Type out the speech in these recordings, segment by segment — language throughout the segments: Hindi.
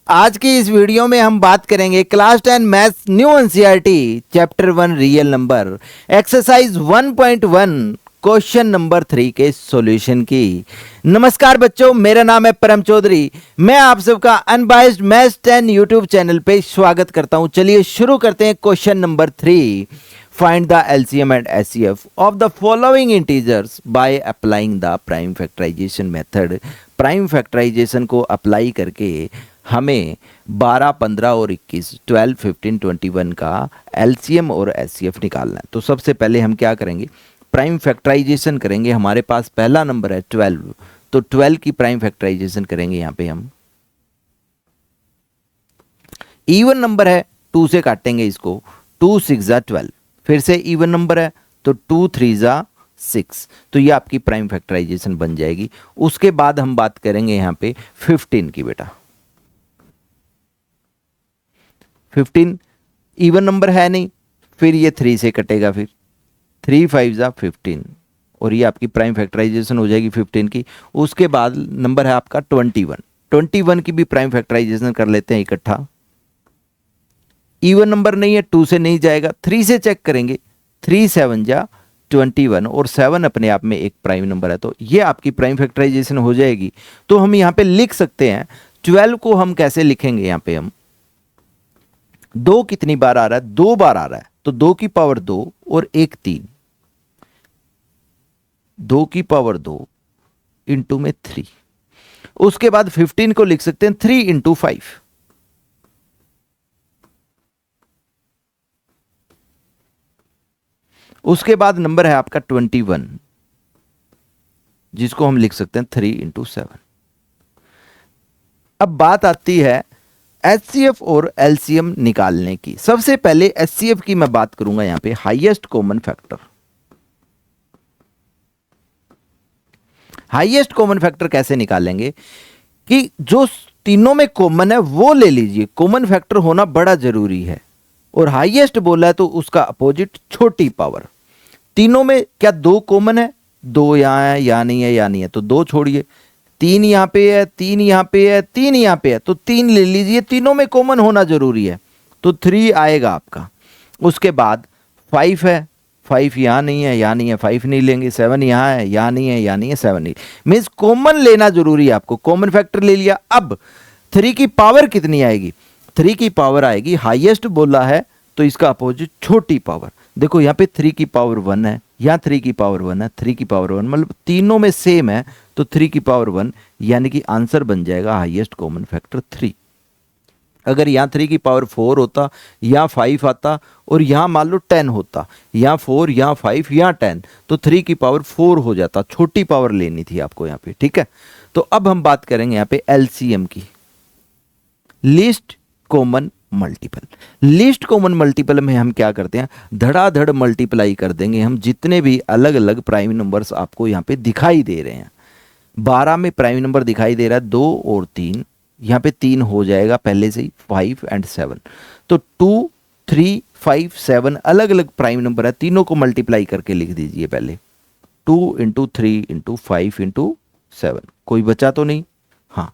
आज की इस वीडियो में हम बात करेंगे class 10 maths new NCERT chapter 1 real number exercise 1.1 question number 3 के सॉल्यूशन की। नमस्कार बच्चों, मेरा नाम है परम चौधरी। मैं आप सबका अनबाइज्ड मैथ्स 10 यूट्यूब चैनल पे स्वागत करता हूं। चलिए शुरू करते हैं question number 3। Find the LCM and HCF of the following integers by applying the prime factorisation method. Prime factorisation को अप्लाई करके हमें 12, 15 और 21, 12, 15, 21 का एलसीएम और एचसीएफ निकालना है। तो सबसे पहले हम क्या करेंगे, प्राइम फैक्टराइजेशन करेंगे। हमारे पास पहला नंबर है 12, तो 12 की प्राइम फैक्टराइजेशन करेंगे। यहाँ पे हम इवन नंबर है, 2 से काटेंगे इसको, 2 6 जा 12। फिर से इवन नंबर है तो 2 3 जा 6, तो ये आपकी प्राइम फैक्टराइजेशन बन जाएगी। उसके बाद हम बात करेंगे यहाँ पे 15 की। बेटा 15 इवन नंबर है नहीं, फिर ये 3 से कटेगा, फिर 3 5 जा 15 और ये आपकी प्राइम फैक्टराइजेशन हो जाएगी 15 की। उसके बाद नंबर है आपका 21, 21 की भी प्राइम फैक्टराइजेशन कर लेते हैं इकट्ठा। इवन नंबर नहीं है, 2 से नहीं जाएगा, 3 से चेक करेंगे, 3 7 जा 21 और 7 अपने आप में एक प्राइम नंबर है, तो ये आपकी प्राइम फैक्टराइजेशन हो जाएगी। तो हम यहाँ पे लिख सकते हैं 12 को हम कैसे लिखेंगे, यहाँ पे हम 2 कितनी बार आ रहा है, 2 बार आ रहा है, तो 2 की पावर 2 और 1 3, 2 की पावर 2 इंटू में 3। उसके बाद 15 को लिख सकते हैं 3 इंटू 5। उसके बाद नंबर है आपका 21, जिसको हम लिख सकते हैं 3 इंटू 7। अब बात आती है एचसीएफ और एलसीएम निकालने की। सबसे पहले एचसीएफ की मैं बात करूंगा यहां पे, highest common factor. Highest common factor कैसे निकालेंगे कि जो तीनों में कॉमन है वो ले लीजिए। कॉमन फैक्टर होना बड़ा जरूरी है, और हाईएस्ट बोला है तो उसका अपोजिट छोटी पावर। तीनों में क्या 2 कॉमन है, 2 यहां है, या नहीं है, या नहीं है, तो 2 छोड़िए। 3 यहां पे है, 3 यहां पे है, 3 यहां पे है, तो 3 ले लीजिए। तीनों में कॉमन होना जरूरी है, तो 3 आएगा आपका। उसके बाद 5 है, 5 यहां नहीं है, यहां नहीं है, 5 नहीं लेंगे। 7 यहां है, यहां नहीं है, यहां नहीं है, 7 नहीं। मीन्स कॉमन लेना जरूरी है आपको। कॉमन फैक्टर ले लिया। अब 3 की पावर कितनी आएगी, 3 की पावर आएगी, हाईएस्ट बोला है तो इसका अपोजिट छोटी पावर। देखो यहाँ पे 3 की पावर 1 है, यहाँ 3 की पावर 1 है, 3 की पावर 1, मतलब तीनों में सेम है, तो 3 की पावर 1, यानी कि आंसर बन जाएगा हाईएस्ट कॉमन फैक्टर 3। अगर यहाँ 3 की पावर 4 होता, यहाँ 5 आता, और यहाँ मान लो 10 होता, यहाँ 4, यहाँ 5, यहाँ 10, तो 3 की पावर 4 हो जाता। छोटी पावर लेनी थी आपको यहाँ पे, ठीक है। तो अब हम बात करेंगे यहाँ पे एलसीएम की, least common multiple. Least common multiple में हम क्या करते हैं, धड़ाधड़ मल्टीप्लाई कर देंगे हम जितने भी अलग अलग प्राइम नंबर्स आपको यहाँ पे दिखाई दे रहे हैं। 12 में प्राइम नंबर दिखाई दे रहा है 2 और 3, यहाँ पे 3 हो जाएगा पहले से ही, 5 एंड 7, तो 2 3 5 7 अलग अलग प्राइम नंबर है। तीनों को मल्टीप्लाई करके लिख दीजिए पहले, 2 इंटू 3 इंटू 5 इंटू 7। कोई बचा तो नहीं, हाँ,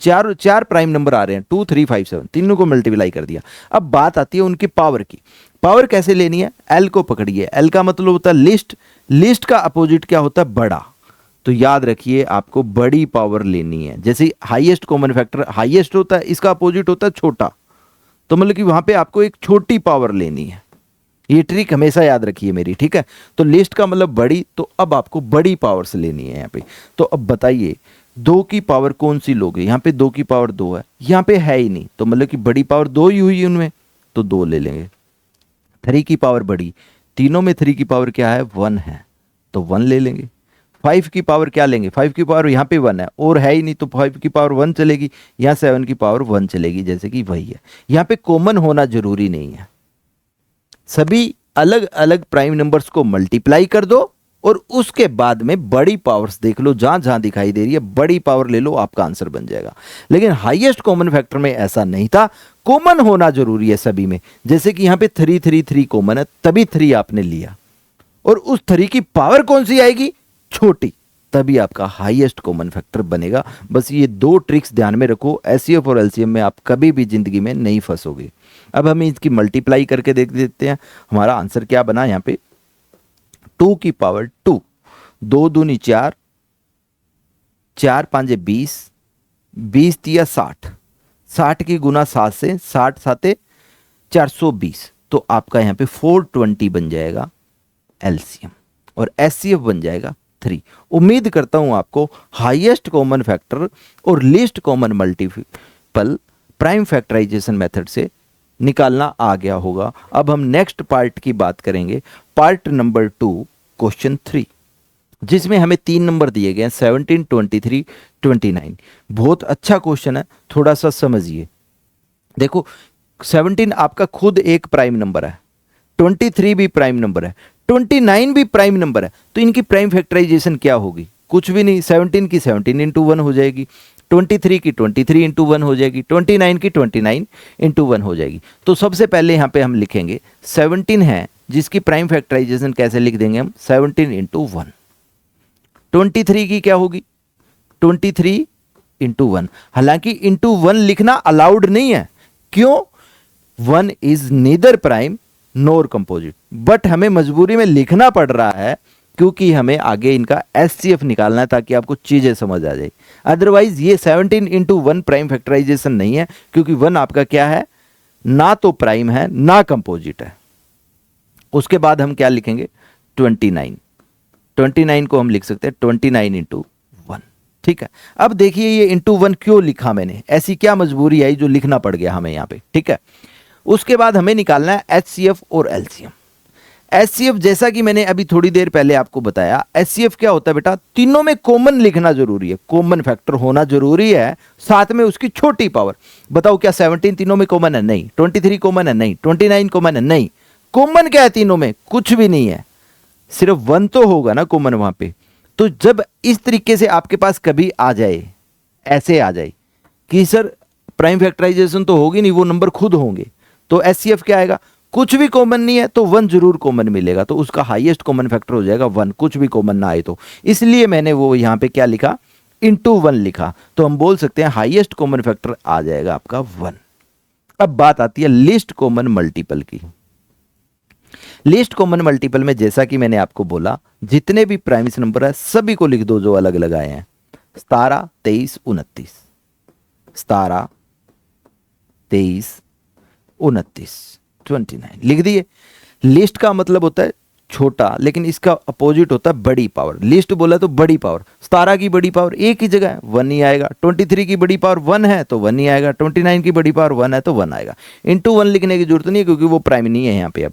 चार प्राइम नंबर आ रहे हैं, 2 3 5 7, तीनों को मल्टीप्लाई कर दिया। अब बात आती है उनकी पावर की। पावर कैसे लेनी है, एल को पकड़िए। एल का मतलब होता है लिस्ट, लिस्ट का अपोजिट क्या होता है, बड़ा। तो याद रखिए आपको बड़ी पावर लेनी है। जैसे हाईएस्ट कॉमन फैक्टर हाईएस्ट होता है, इसका अपोजिट होता है छोटा, तो मतलब कि वहां पे आपको एक छोटी पावर लेनी है। ये ट्रिक हमेशा याद रखिए मेरी, ठीक है। तो लिस्ट का मतलब बड़ी, तो अब आपको बड़ी पावर से लेनी है यहाँ पे। तो अब बताइए 2 की पावर कौन सी लोगे, यहाँ पे 2 की पावर 2 है, यहाँ पे है ही नहीं, तो मतलब कि बड़ी पावर 2 ही हुई उनमें, तो 2 ले लेंगे। 3 की पावर बड़ी, तीनों में 3 की पावर क्या है, 1 है, तो 1 ले लेंगे। 5 की पावर क्या लेंगे, 5 की पावर यहाँ पे 1 है और है ही नहीं, तो 5 की पावर 1 चलेगी, यहाँ 7 की पावर 1 चलेगी, जैसे कि वही है। यहाँ पे कॉमन होना जरूरी नहीं है। सभी अलग अलग प्राइम नंबर्स को मल्टीप्लाई कर दो और उसके बाद में बड़ी पावर्स देख लो, जहां जहां दिखाई दे रही है बड़ी पावर ले लो, आपका आंसर बन जाएगा। लेकिन हाईएस्ट कॉमन फैक्टर में ऐसा नहीं था, कॉमन होना जरूरी है सभी में। जैसे कि यहां पे 3 3 3 कॉमन है, तभी 3 आपने लिया, और उस 3 की पावर कौन सी आएगी, छोटी, तभी आपका हाईएस्ट कॉमन फैक्टर बनेगा। बस ये दो ट्रिक्स ध्यान में रखो, एचसीएफ और एलसीएम में आप कभी भी जिंदगी में नहीं फंसोगे। अब हम इसकी मल्टीप्लाई करके देख देते हैं, हमारा आंसर क्या बना यहाँ पे 2 की पावर 2, 2 दूनी 4, 4 5 20, 20 तिया 60, 60 की गुना 7 से 60 साते 420, तो आपका यहाँ पे 420 बन जाएगा एलसीएम और एचसीएफ बन जाएगा 3। उम्मीद करता हूं आपको हाईएस्ट कॉमन फैक्टर और least common multiple prime factorisation method से निकालना आ गया होगा। अब हम नेक्स्ट पार्ट की बात करेंगे, पार्ट नंबर 2 क्वेश्चन 3, जिसमें हमें 3 नंबर दिए गए हैं 17, 23, 29। बहुत अच्छा क्वेश्चन है, थोड़ा सा समझिए। देखो 17 आपका खुद एक प्राइम नंबर है, 23 भी प्राइम नंबर है, 29 भी प्राइम नंबर है, तो इनकी प्राइम फैक्टराइजेशन क्या होगी? कुछ भी नहीं, 17 की 17 इंटू 1 हो जाएगी, 23 की 23 इंटू 1 हो जाएगी, 29 की 29 इंटू 1 हो जाएगी। तो सबसे पहले यहाँ पे हम लिखेंगे 17 है जिसकी प्राइम फैक्टराइजेशन कैसे लिख देंगे हम 17 इंटू 1। 23 की क्या होगी 23 इंटू 1, हालांकि इंटू 1 लिखना अलाउड नहीं है, क्यों? 1 is neither prime NOR composite, but हमें मजबूरी में लिखना पड़ रहा है क्योंकि हमें आगे इनका एचसीएफ निकालना है ताकि आपको चीजें समझ आ जाए। अदरवाइज ये 17 इंटू 1 प्राइम फैक्टराइजेशन नहीं है, क्योंकि 1 आपका क्या है, ना तो प्राइम है ना कंपोजिट है। उसके बाद हम क्या लिखेंगे 29, 29 को हम लिख सकते हैं 29 इंटू 1। ठीक है, अब देखिए ये इंटू 1 क्यों लिखा मैंने, ऐसी क्या मजबूरी आई जो लिखना पड़ गया हमें यहाँ पे। ठीक है, उसके बाद हमें निकालना है एचसीएफ और एलसीएम। एचसीएफ जैसा कि मैंने अभी थोड़ी देर पहले आपको बताया, एचसीएफ क्या होता है बेटा, तीनों में कॉमन लिखना जरूरी है, कॉमन फैक्टर होना जरूरी है, साथ में उसकी छोटी पावर। बताओ क्या 17 तीनों में कॉमन है? नहीं। 23 कॉमन है? नहीं। 29 कॉमन है? नहीं। कॉमन क्या है तीनों में? कुछ भी नहीं है, सिर्फ 1 तो होगा ना कॉमन वहां पे। तो जब इस तरीके से आपके पास कभी आ जाए, ऐसे आ जाए कि सर प्राइम फैक्टराइजेशन तो होगी नहीं, वो नंबर खुद होंगे, तो एचसीएफ क्या आएगा, कुछ भी कॉमन नहीं है तो 1 जरूर कॉमन मिलेगा, तो उसका हाईएस्ट कॉमन फैक्टर हो जाएगा 1, कुछ भी कॉमन ना आए तो। इसलिए मैंने वो यहां पे क्या लिखा, इंटू 1 लिखा, तो हम बोल सकते हैं हाईएस्ट कॉमन फैक्टर आ जाएगा आपका 1। अब बात आती है लीस्ट कॉमन मल्टीपल की। लीस्ट कॉमन मल्टीपल में जैसा कि मैंने आपको बोला, जितने भी प्राइम्स नंबर है सभी को लिख दो जो अलग अलग आए हैं, 17, 23, 29, 17, 23, 29, 29 लिख दिए। लिस्ट का मतलब होता है छोटा, लेकिन इसका अपोजिट होता है बड़ी पावर। लिस्ट बोला तो बड़ी पावर, 17 की बड़ी पावर एक ही जगह है, 1 ही आएगा। 23 की बड़ी पावर 1 है तो 1 ही आएगा। 29 की बड़ी पावर 1 है तो 1 आएगा। इंटू 1 लिखने की जरूरत नहीं है क्योंकि वो प्राइम नहीं है यहाँ पे अब।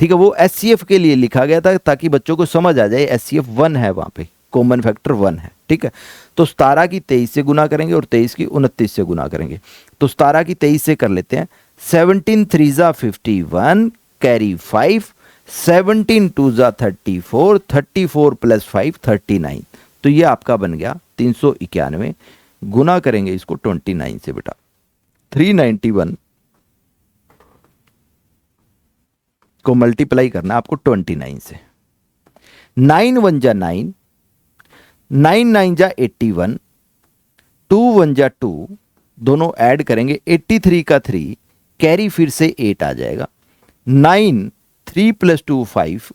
ठीक है, वो एचसीएफ के लिए लिखा गया था ताकि बच्चों को समझ आ जाए एचसीएफ 1 है, वहां पे कॉमन फैक्टर 1 है। ठीक है, तो 17 की 23 से गुना करेंगे और 23 की 29 से गुना करेंगे। तो 17 की 23 से कर लेते हैं, 17 3 जा 51 कैरी 5, 17 2 जा 34, 34 प्लस 5 39। तो ये आपका बन गया 391। गुना करेंगे इसको 29 से बेटा, 391 को मल्टीप्लाई करना आपको 29 से। 9 1 जा 9, 9 9 जा 81, 2 1 जा 2, दोनों ऐड करेंगे 83 का 3, कैरी फिर से 8 आ जाएगा। 9 3 प्लस 2 5,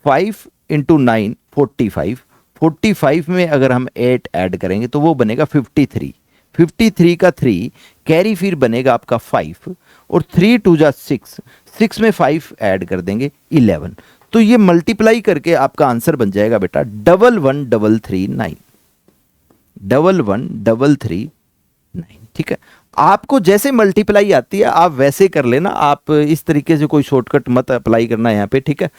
5 इंटू 9 45, 45 में अगर हम 8 ऐड करेंगे तो वो बनेगा 53, 53 का 3, कैरी फिर बनेगा आपका 5, और 3 2 जा 6, 6 में 5 ऐड कर देंगे 11। तो ये मल्टीप्लाई करके आपका आंसर बन जाएगा बेटा 11339, 11339। ठीक है, आपको जैसे मल्टीप्लाई आती है आप वैसे कर लेना, आप इस तरीके से कोई शॉर्टकट मत अप्लाई करना यहाँ पे। ठीक है,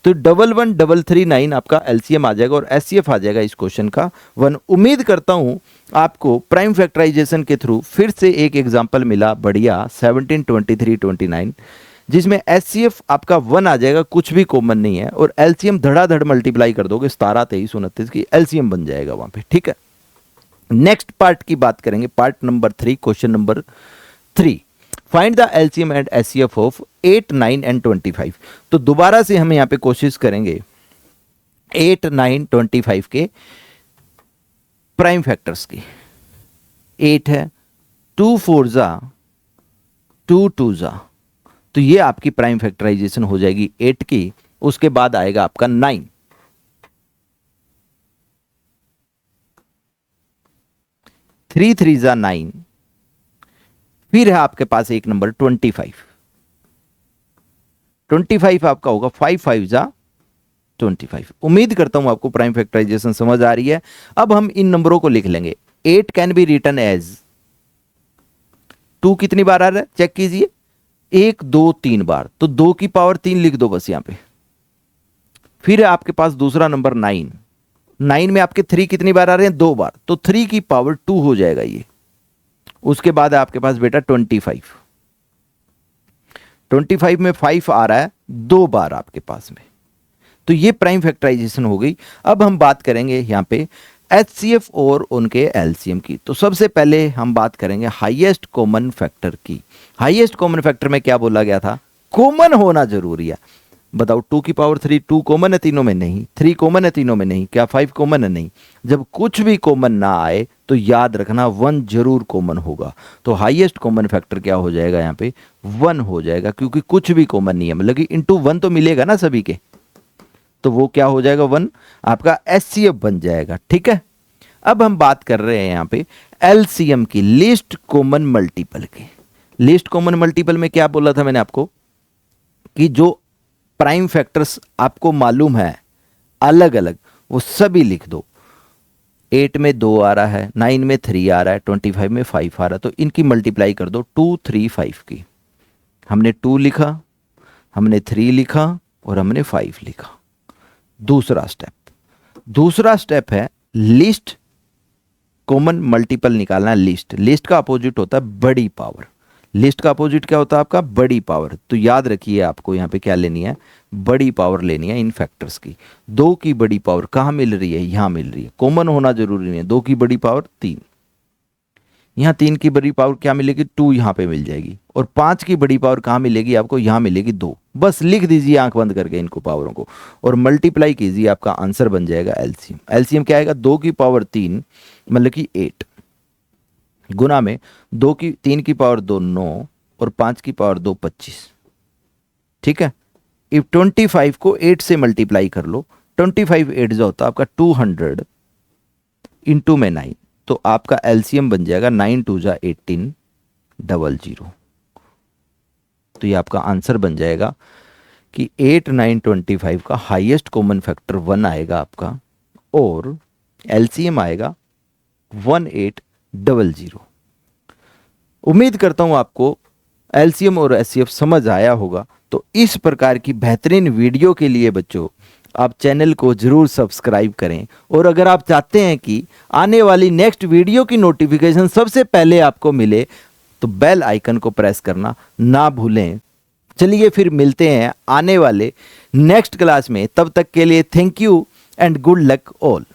तो 11339 आपका एलसीएम आ जाएगा और एचसीएफ आ जाएगा इस क्वेश्चन का 1। उम्मीद करता हूँ आपको प्राइम फैक्टराइजेशन के थ्रू फिर से एक एग्जांपल मिला बढ़िया 17, 23, 29, जिसमें एचसीएफ आपका 1 आ जाएगा, कुछ भी कॉमन नहीं है, और एलसीएम धड़ाधड़ मल्टीप्लाई कर दोगे 17, 23, 29 की एलसीएम बन जाएगा वहां पे। ठीक है, नेक्स्ट पार्ट की बात करेंगे, part number 3, question number 3, find the LCM and HCF of 8, 9 and 25। तो दोबारा से हम यहाँ पे कोशिश करेंगे 8, 9, 25 के प्राइम फैक्टर्स की। 8 है, 2 4 जा 2 2 जा, तो ये आपकी प्राइम फैक्टराइजेशन हो जाएगी 8 की। उसके बाद आएगा आपका 9, 3 3 जा 9, फिर है आपके पास एक नंबर 25, 25 आपका होगा 5 5 जा 25। उम्मीद करता हूं आपको प्राइम फैक्टराइजेशन समझ आ रही है। अब हम इन नंबरों को लिख लेंगे। 8 कैन बी रिटन एज 2 कितनी बार आ रहा है चेक कीजिए, 1 2 3 बार, तो 2 की पावर 3 लिख दो बस यहां पे। फिर है आपके पास दूसरा नंबर 9, 9 में आपके 3 कितनी बार आ रहे हैं, 2 बार, तो 3 की पावर 2 हो जाएगा ये। उसके बाद है आपके पास बेटा 25, 25 में 5 आ रहा है 2 बार आपके पास में, तो ये प्राइम फैक्टराइजेशन हो गई। अब हम बात करेंगे यहां पे एचसीएफ और उनके एलसीएम की। तो सबसे पहले हम बात करेंगे हाईएस्ट कॉमन फैक्टर की। हाईएस्ट कॉमन फैक्टर में क्या बोला गया था, कॉमन होना जरूरी है। बताओ 2 की पावर 3, 2 कॉमन है तीनों में, नहीं। 3 कॉमन है तीनों में, नहीं। क्या 5 कॉमन है, नहीं। जब कुछ भी कॉमन ना आए तो याद रखना 1 जरूर कॉमन होगा। तो हाईएस्ट कॉमन फैक्टर क्या हो जाएगा यहाँ पे, 1 हो जाएगा, क्योंकि कुछ भी कॉमन नहीं है, मतलब कि इंटू 1 तो मिलेगा ना सभी के, तो वो क्या हो जाएगा 1 आपका एचसीएफ बन जाएगा। ठीक है, अब हम बात कर रहे हैं यहाँ पे एलसीएम की, लीस्ट कॉमन मल्टीपल की। लीस्ट कॉमन मल्टीपल में क्या बोला था मैंने आपको कि जो प्राइम फैक्टर्स आपको मालूम है अलग अलग, वो सभी लिख दो। 8 में 2 आ रहा है, 9 में 3 आ रहा है, 25 में 5 आ रहा है, तो इनकी मल्टीप्लाई कर दो 2 3 5 की। हमने 2 लिखा, हमने 3 लिखा और हमने 5 लिखा। दूसरा स्टेप है लिस्ट कॉमन मल्टीपल निकालना। लिस्ट का अपोजिट होता है बड़ी पावर। लिस्ट का अपोजिट क्या होता है आपका, बड़ी पावर। तो याद रखिए आपको यहाँ पे क्या लेनी है, बड़ी पावर लेनी है इन फैक्टर्स की। 2 की बड़ी पावर कहाँ मिल रही है, यहाँ मिल रही है। कॉमन होना जरूरी नहीं है। 2 की बड़ी पावर 3, यहाँ 3 की बड़ी पावर क्या मिलेगी, 2 यहाँ पे मिल जाएगी। और 5 की बड़ी पावर कहाँ मिलेगी आपको, यहाँ मिलेगी 2। बस लिख दीजिए आंख बंद करके इनको पावरों को और मल्टीप्लाई कीजिए, आपका आंसर बन जाएगा एलसीएम। एलसीएम क्या आएगा, 2 की पावर 3 मतलब कि 8 गुना में 3 की पावर 2 9 और 5 की पावर 2 25। ठीक है, इफ 25 को 8 से मल्टीप्लाई कर लो, 25 8 जो होता है आपका 200 इंटू में 9, तो आपका एलसीएम बन जाएगा 9 2 जा 18 00। तो ये आपका आंसर बन जाएगा कि 8 9 25 का हाईएस्ट कॉमन फैक्टर 1 आएगा आपका और एलसीएम आएगा 1800। उम्मीद करता हूं आपको एलसीएम और एचसीएफ समझ आया होगा। तो इस प्रकार की बेहतरीन वीडियो के लिए बच्चों आप चैनल को जरूर सब्सक्राइब करें, और अगर आप चाहते हैं कि आने वाली नेक्स्ट वीडियो की नोटिफिकेशन सबसे पहले आपको मिले तो बेल आइकन को प्रेस करना ना भूलें। चलिए फिर मिलते हैं आने वाले नेक्स्ट क्लास में, तब तक के लिए thank you and good luck all.